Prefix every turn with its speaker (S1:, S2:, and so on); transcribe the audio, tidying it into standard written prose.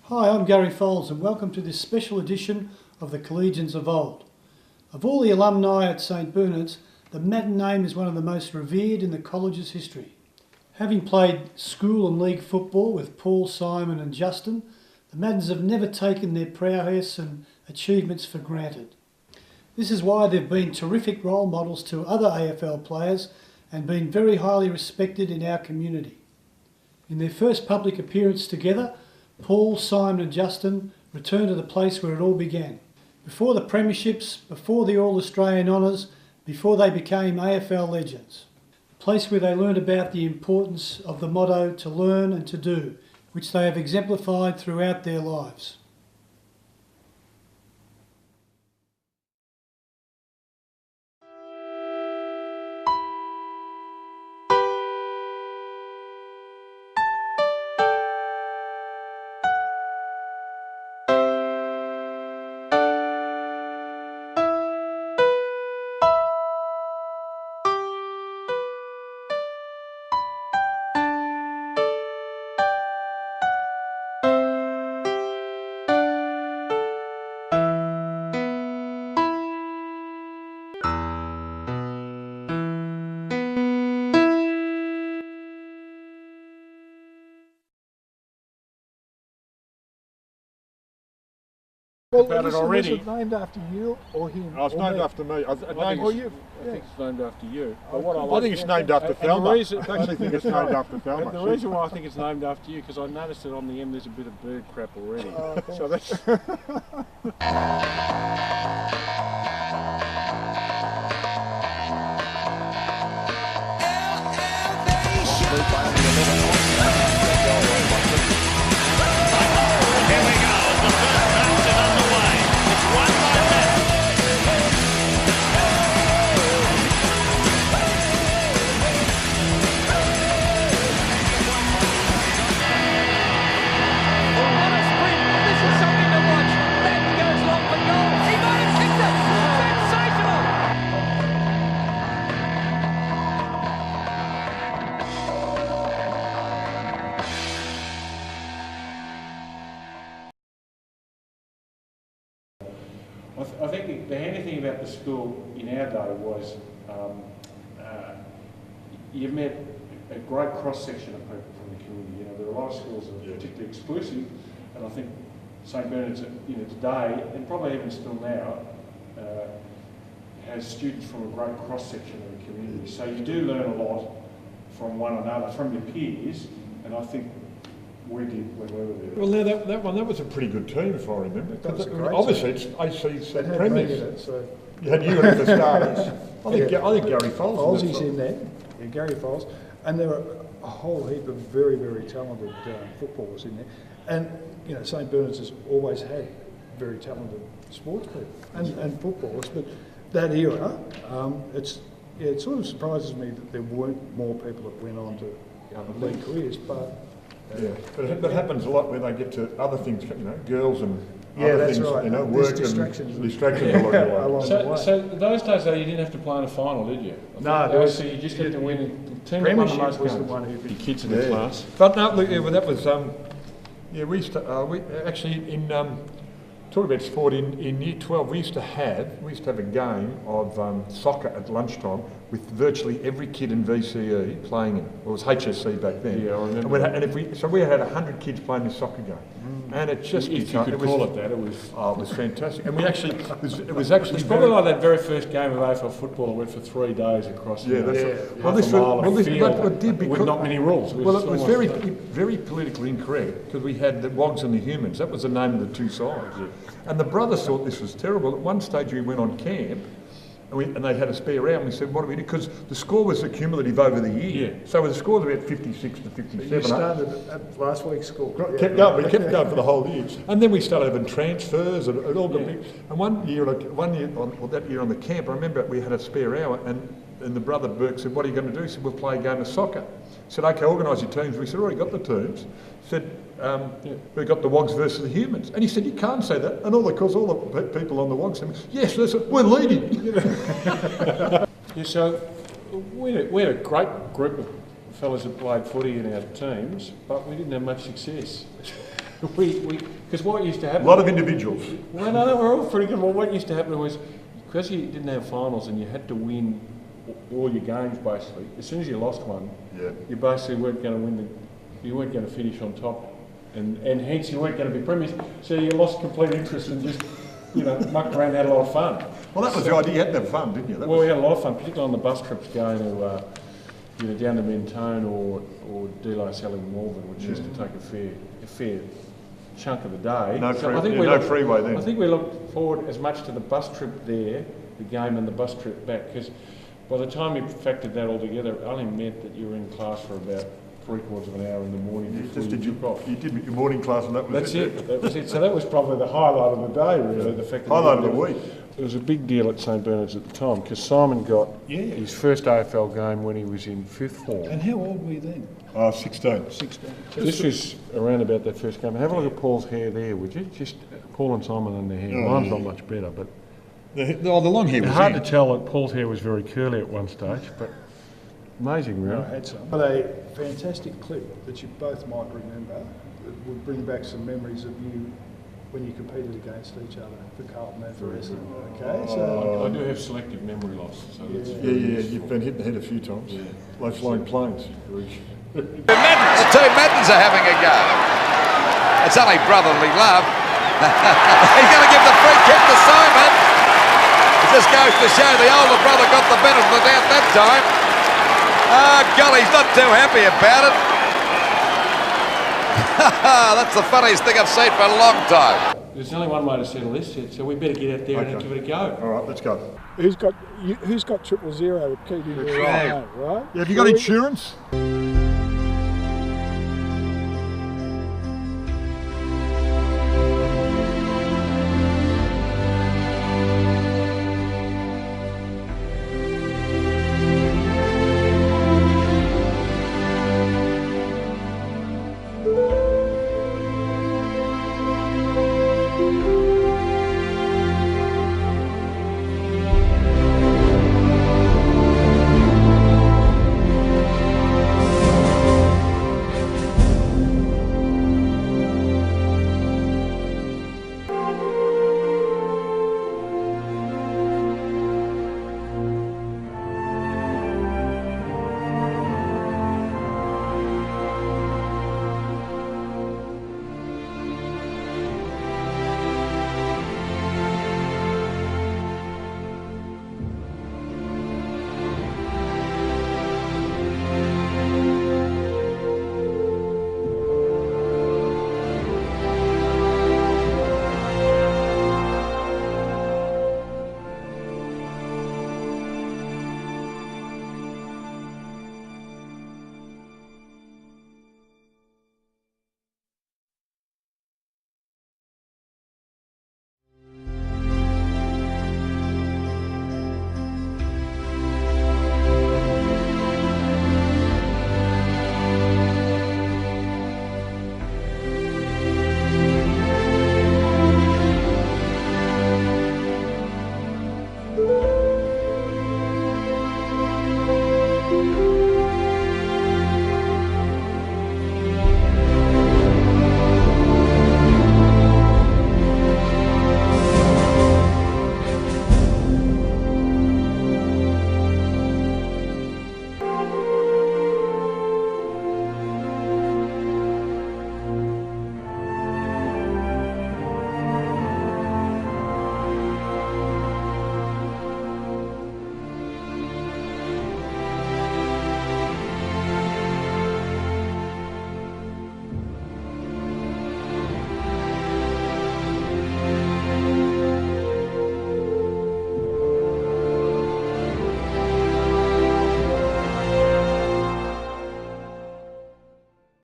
S1: Hi, I'm Gary Foles and welcome to this special edition of the Collegians of Old. Of all the alumni at St Bernard's, the Madden name is one of the most revered in the college's history. Having played school and league football with Paul, Simon and Justin, the Maddens have never taken their prowess and achievements for granted. This is why they've been terrific role models to other AFL players and been very highly respected in our community. In their first public appearance together, Paul, Simon and Justin returned to the place where it all began. Before the premierships, before the All-Australian honours, before they became AFL legends. The place where they learned about the importance of the motto to learn and to do, which they have exemplified throughout their lives.
S2: Well,
S3: about it already.
S2: Was it named after you or him?
S3: Oh, it's named after me. I
S2: think
S3: it's named after you. But
S2: what
S3: I think it's named after Thelma. I actually think it's named after Thelma.
S4: The reason why I think it's named after you, because I noticed that on the end there's a bit of bird crap already. So that's... I think the handy thing about the school in our day was you met a great cross-section of people from the community. You know, there are a lot of schools that are particularly exclusive, and I think St Bernard's, today, and probably even still now, has students from a great cross-section of the community. So you do learn a lot from one another, from your peers, and I think we did when we were there.
S3: Well, now that was a pretty good team, if I remember. Obviously, it's AC premiers.
S2: So
S3: You had you in it for starters. I think Gary Foles.
S2: Foles's in there. Yeah, Gary Foles, and there were a whole heap of very, very talented footballers in there. And St Bernard's has always had very talented sports people and footballers. But that era, it sort of surprises me that there weren't more people that went on to other league careers, but.
S3: But it happens a lot when they get to other things, girls and other things,
S2: right.
S3: Work
S2: distractions.
S3: and distractions along the way.
S4: So those days though, you didn't have to play in a final, did you?
S2: No,
S4: you just had to win. The team that won the most
S2: was
S4: games.
S2: the one who
S4: Your kids in the class.
S3: But no, look, that was we used to we actually in talk about sport in year 12 we used to have a game of soccer at lunchtime with virtually every kid in VCE playing it. It was HSC back then.
S4: Yeah, I remember.
S3: So we had 100 kids playing this soccer game, and it just
S4: if you could call it that, it was.
S3: Oh, it was fantastic, and we actually it was actually
S4: It's probably like that very first game of AFL football that went for 3 days across.
S3: Well,
S4: this
S3: did because
S4: with not many rules.
S3: It was very politically incorrect because we had the Wogs and the Humans. That was the name of the two sides. Yeah. And the brothers thought this was terrible. At one stage we went on camp and they had a spare round. We said, what do we do? Because the score was accumulative over the year.
S4: Yeah.
S3: So the score was about 56 to 57.
S2: You started at last week's score.
S3: We kept going for the whole year. And then we started having transfers and all the big. And that year on the camp, I remember we had a spare hour and the brother Burke said, what are you going to do? He said, we'll play a game of soccer. He said, okay, organise your teams. We said, already got the teams. He said, we got the Wogs versus the Humans. And he said, you can't say that. And all the people on the Wogs said, yes, we're leading.
S4: So we had a great group of fellas that played footy in our teams, but we didn't have much success. Because what used to
S3: A
S4: happen...
S3: lot of individuals.
S4: Well, no, they were all pretty good. Well, what used to happen was, because you didn't have finals and you had to win all your games basically, as soon as you lost one, you basically weren't going to win you weren't going to finish on top, and hence you weren't going to be premiers. So you lost complete interest and just, mucked around and had a lot of fun.
S3: Well, that was the idea. You had to have fun, didn't you?
S4: We had a lot of fun, particularly on the bus trips going to, down to Mentone or De La Salle in Melbourne, which used to take a fair chunk of the day.
S3: No,
S4: So
S3: freeway then.
S4: I think we looked forward as much to the bus trip there, the game, and the bus trip back, because by the time you factored that all together, it only meant that you were in class for about 3/4 of an hour in the morning before you took off.
S3: You did your morning class and that was it.
S4: That was it. So that was probably the highlight of the day, really. The fact that
S3: Highlight of the week.
S4: It was a big deal at St Bernard's at the time, because Simon got his first AFL game when he was in 5th form.
S2: And how old were you then?
S3: 16.
S2: 16.
S4: This was around about that first game. Have a look at Paul's hair there, would you? Just Paul and Simon and their hair. Mine's not much better, but
S3: The long hair was
S4: it's hard to tell that Paul's hair was very curly at one stage, but amazing, really.
S2: I had some. But a fantastic clip that you both might remember that would bring back some memories of you when you competed against each other for Carlton and for Essendon. Okay, so
S4: I do have selective memory loss, so that's
S3: You've been hit in the head a few times. Low flying planes.
S5: The two Maddens are having a go. It's only brotherly love. He's going to give the free kick to Simon. It just goes to show the older brother got the benefit of the doubt that time. Golly, he's not too happy about it. That's the funniest thing I've seen for a long time.
S4: There's only one way to settle this, so we better get out there and give it a go.
S3: All right, let's go.
S2: who's got 000 keyed into their own, right?
S3: Yeah, have you got insurance?